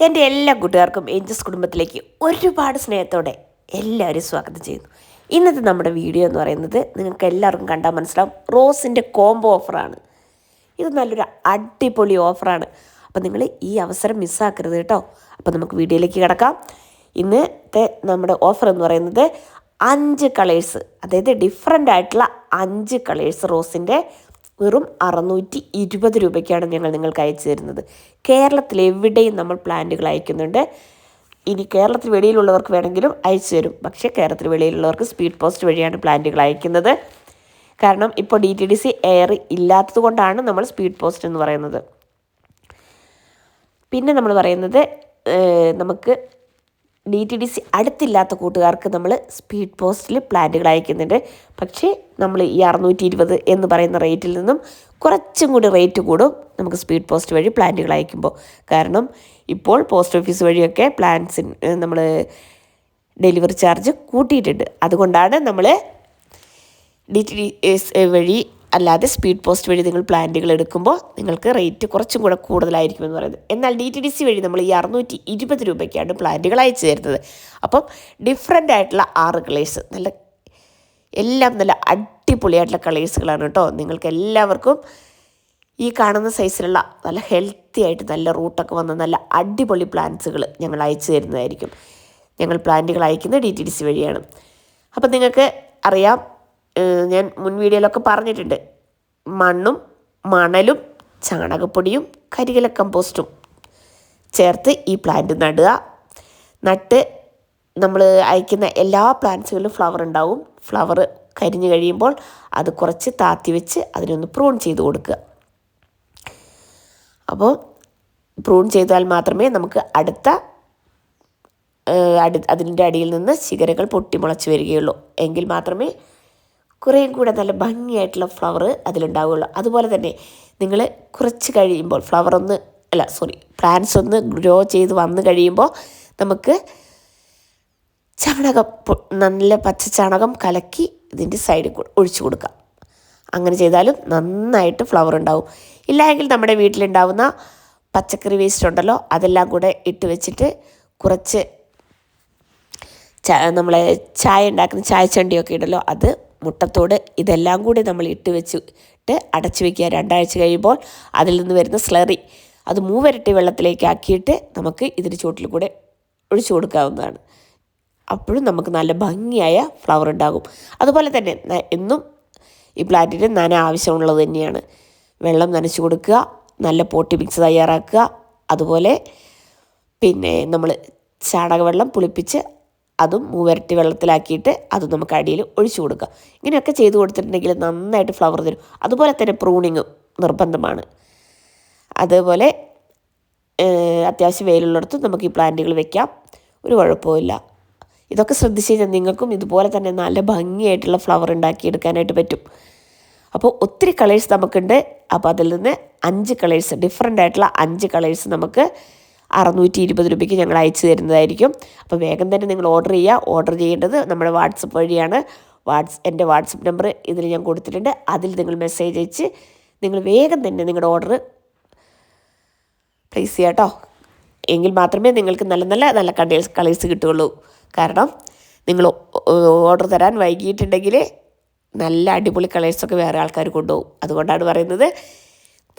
എൻ്റെ എല്ലാ കൂട്ടുകാർക്കും ഏഞ്ചൽസ് കുടുംബത്തിലേക്ക് ഒരുപാട് സ്നേഹത്തോടെ എല്ലാവരും സ്വാഗതം ചെയ്യുന്നു. ഇന്നത്തെ നമ്മുടെ വീഡിയോ എന്ന് പറയുന്നത് നിങ്ങൾക്ക് എല്ലാവർക്കും കണ്ടാൽ മനസ്സിലാവും, റോസിൻ്റെ കോംബോ ഓഫറാണ്. ഇത് നല്ലൊരു അടിപൊളി ഓഫറാണ്. അപ്പോൾ നിങ്ങൾ ഈ അവസരം മിസ്സാക്കരുത് കേട്ടോ. അപ്പോൾ നമുക്ക് വീഡിയോയിലേക്ക് കിടക്കാം. ഇന്നത്തെ നമ്മുടെ ഓഫർ എന്ന് പറയുന്നത് 5 കളേഴ്സ്, അതായത് ഡിഫറൻ്റ് ആയിട്ടുള്ള 5 കളേഴ്സ് റോസിൻ്റെ വെറും 620 രൂപയ്ക്കാണ് ഞങ്ങൾ നിങ്ങൾക്ക് അയച്ചു തരുന്നത്. കേരളത്തിൽ എവിടെയും നമ്മൾ പ്ലാന്റുകൾ അയക്കുന്നുണ്ട്. ഇനി കേരളത്തിൽ വെളിയിലുള്ളവർക്ക് വേണമെങ്കിലും അയച്ചു തരും. പക്ഷേ കേരളത്തിൽ വെളിയിലുള്ളവർക്ക് സ്പീഡ് പോസ്റ്റ് വഴിയാണ് പ്ലാന്റുകൾ അയക്കുന്നത്. കാരണം ഇപ്പോൾ DTDC എയർ ഇല്ലാത്തത് കൊണ്ടാണ് നമ്മൾ സ്പീഡ് പോസ്റ്റ് എന്ന് പറയുന്നത്. പിന്നെ നമ്മൾ പറയുന്നത് നമുക്ക് DTDC അടുത്തില്ലാത്ത കൂട്ടുകാർക്ക് നമ്മൾ സ്പീഡ് പോസ്റ്റിൽ പ്ലാന്റുകൾ അയക്കുന്നുണ്ട്. പക്ഷേ നമ്മൾ ഈ 620 എന്ന് പറയുന്ന റേറ്റിൽ നിന്നും കുറച്ചും കൂടി റേറ്റ് കൂടും നമുക്ക് സ്പീഡ് പോസ്റ്റ് വഴി പ്ലാന്റുകൾ അയക്കുമ്പോൾ. കാരണം ഇപ്പോൾ പോസ്റ്റ് ഓഫീസ് വഴിയൊക്കെ പ്ലാന്റ്സിന് നമ്മൾ ഡെലിവറി ചാർജ് കൂട്ടിയിട്ടുണ്ട്. അതുകൊണ്ടാണ് നമ്മൾ DTDC വഴി അല്ലാതെ സ്പീഡ് പോസ്റ്റ് വഴി നിങ്ങൾ പ്ലാന്റുകൾ എടുക്കുമ്പോൾ നിങ്ങൾക്ക് റേറ്റ് കുറച്ചും കൂടെ കൂടുതലായിരിക്കുമെന്ന് പറയുന്നത്. എന്നാൽ DTDC വഴി നമ്മൾ ഈ 620 രൂപയ്ക്കാണ് പ്ലാന്റുകൾ അയച്ചു തരുന്നത്. അപ്പം ഡിഫറൻ്റ് ആയിട്ടുള്ള 6 കളേഴ്സ്, എല്ലാം നല്ല അടിപൊളിയായിട്ടുള്ള കളേഴ്സുകളാണ് കേട്ടോ. നിങ്ങൾക്ക് എല്ലാവർക്കും ഈ കാണുന്ന സൈസിലുള്ള നല്ല ഹെൽത്തി ആയിട്ട് നല്ല റൂട്ടൊക്കെ വന്ന നല്ല അടിപൊളി പ്ലാന്റ്സുകൾ ഞങ്ങൾ അയച്ചു തരുന്നതായിരിക്കും. ഞങ്ങൾ പ്ലാന്റുകൾ അയക്കുന്നത് DTDC വഴിയാണ്. അപ്പം നിങ്ങൾക്ക് അറിയാം, ഞാൻ മുൻ വീഡിയോയിലൊക്കെ പറഞ്ഞിട്ടുണ്ട്, മണ്ണും മണലും ചാണകപ്പൊടിയും കരികില കമ്പോസ്റ്റും ചേർത്ത് ഈ പ്ലാന്റ് നടുക. നട്ട് നമ്മൾ അയക്കുന്ന എല്ലാ പ്ലാന്റ്സുകളിലും ഫ്ലവർ ഉണ്ടാവും. ഫ്ലവർ കരിഞ്ഞു കഴിയുമ്പോൾ അത് കുറച്ച് താത്തി വെച്ച് അതിനൊന്ന് പ്രൂൺ ചെയ്ത് കൊടുക്കുക. അപ്പോൾ പ്രൂൺ ചെയ്താൽ മാത്രമേ നമുക്ക് അതിൻ്റെ അടിയിൽ നിന്ന് ശിഖരങ്ങൾ പൊട്ടിമുളച്ച് വരികയുള്ളൂ. എങ്കിൽ മാത്രമേ കുറേയും കൂടെ നല്ല ഭംഗിയായിട്ടുള്ള ഫ്ലവർ അതിലുണ്ടാവുകയുള്ളൂ. അതുപോലെ തന്നെ നിങ്ങൾ കുറച്ച് കഴിയുമ്പോൾ പ്ലാന്റ്സ് ഒന്ന് ഗ്രോ ചെയ്ത് വന്നു കഴിയുമ്പോൾ നമുക്ക് ചാണകം, നല്ല പച്ച ചാണകം കലക്കി ഇതിൻ്റെ സൈഡിൽ ഒഴിച്ചു കൊടുക്കാം. അങ്ങനെ ചെയ്താലും നന്നായിട്ട് ഫ്ലവർ ഉണ്ടാവും. ഇല്ലെങ്കിൽ നമ്മുടെ വീട്ടിലുണ്ടാവുന്ന പച്ചക്കറി വേസ്റ്റ് ഉണ്ടല്ലോ, അതെല്ലാം കൂടെ ഇട്ട് വെച്ചിട്ട് കുറച്ച് നമ്മളെ ചായ ഉണ്ടാക്കുന്ന ചായച്ചണ്ടിയൊക്കെ ഉണ്ടല്ലോ, അത് മുട്ടത്തോട് ഇതെല്ലാം കൂടി നമ്മൾ ഇട്ട് വെച്ചിട്ട് അടച്ചു വയ്ക്കുക. 2 ആഴ്ച കഴിയുമ്പോൾ അതിൽ നിന്ന് വരുന്ന സ്ലറി അത് മൂവരട്ടി വെള്ളത്തിലേക്ക് ആക്കിയിട്ട് നമുക്ക് ഇതിന് ചുവട്ടിൽ കൂടെ ഒഴിച്ചു കൊടുക്കാവുന്നതാണ്. അപ്പോഴും നമുക്ക് നല്ല ഭംഗിയായ ഫ്ലവർ ഉണ്ടാകും. അതുപോലെ തന്നെ എന്നും ഈ പ്ലാന്റിന് നന ആവശ്യമുള്ളത് തന്നെയാണ്. വെള്ളം നനച്ചു കൊടുക്കുക, നല്ല പോട്ടി മിക്സ് തയ്യാറാക്കുക. അതുപോലെ പിന്നെ നമ്മൾ ചാണകവെള്ളം പുളിപ്പിച്ച് അതും മൂവരട്ടി വെള്ളത്തിലാക്കിയിട്ട് അത് നമുക്ക് അടിയിൽ ഒഴിച്ചു കൊടുക്കുക. ഇങ്ങനെയൊക്കെ ചെയ്ത് കൊടുത്തിട്ടുണ്ടെങ്കിൽ നന്നായിട്ട് ഫ്ലവർ തരും. അതുപോലെ തന്നെ പ്രൂണിങ്ങും നിർബന്ധമാണ്. അതുപോലെ അത്യാവശ്യം വെയിലുള്ളിടത്ത് നമുക്ക് ഈ പ്ലാന്റുകൾ വെക്കാം, ഒരു കുഴപ്പമില്ല. ഇതൊക്കെ ശ്രദ്ധിച്ച് കഴിഞ്ഞാൽ നിങ്ങൾക്കും ഇതുപോലെ തന്നെ നല്ല ഭംഗിയായിട്ടുള്ള ഫ്ലവർ ഉണ്ടാക്കിയെടുക്കാനായിട്ട് പറ്റും. അപ്പോൾ ഒത്തിരി കളേഴ്സ് നമുക്കുണ്ട്. അപ്പോൾ അതിൽ നിന്ന് 5 കളേഴ്സ്, ഡിഫറൻ്റ് ആയിട്ടുള്ള 5 കളേഴ്സ് നമുക്ക് 620 രൂപയ്ക്ക് ഞങ്ങൾ അയച്ചു തരുന്നതായിരിക്കും. അപ്പോൾ വേഗം തന്നെ നിങ്ങൾ ഓർഡർ ചെയ്യുക. ഓർഡർ ചെയ്യേണ്ടത് നമ്മുടെ വാട്സപ്പ് വഴിയാണ്. എൻ്റെ വാട്സപ്പ് നമ്പർ ഇതിൽ ഞാൻ കൊടുത്തിട്ടുണ്ട്. അതിൽ നിങ്ങൾ മെസ്സേജ് അയച്ച് നിങ്ങൾ വേഗം തന്നെ നിങ്ങളുടെ ഓർഡർ പ്ലേസ് ചെയ്യുക കേട്ടോ. എങ്കിൽ മാത്രമേ നിങ്ങൾക്ക് നല്ല കളേഴ്സ് കിട്ടുകയുള്ളൂ. കാരണം നിങ്ങൾ ഓർഡർ തരാൻ വൈകിയിട്ടുണ്ടെങ്കിൽ നല്ല അടിപൊളി കളേഴ്സൊക്കെ വേറെ ആൾക്കാർ കൊണ്ടുപോകും. അതുകൊണ്ടാണ് പറയുന്നത്,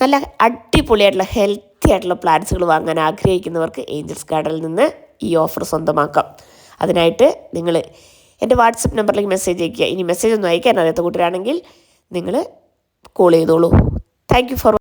നല്ല അടിപൊളിയായിട്ടുള്ള ഹെൽത്തി ആയിട്ടുള്ള പ്ലാന്റ്സുകൾ വാങ്ങാൻ ആഗ്രഹിക്കുന്നവർക്ക് ഏഞ്ചൽസ് ഗാർഡനിൽ നിന്ന് ഈ ഓഫർ സ്വന്തമാക്കാം. അതിനായിട്ട് നിങ്ങൾ എൻ്റെ വാട്സപ്പ് നമ്പറിലേക്ക് മെസ്സേജ് അയയ്ക്കുക. ഇനി മെസ്സേജ് ഒന്നും അയക്കാൻ അറിയാത്ത കൂട്ടരാണെങ്കിൽ നിങ്ങൾ കോൾ ചെയ്തോളൂ. Thank you for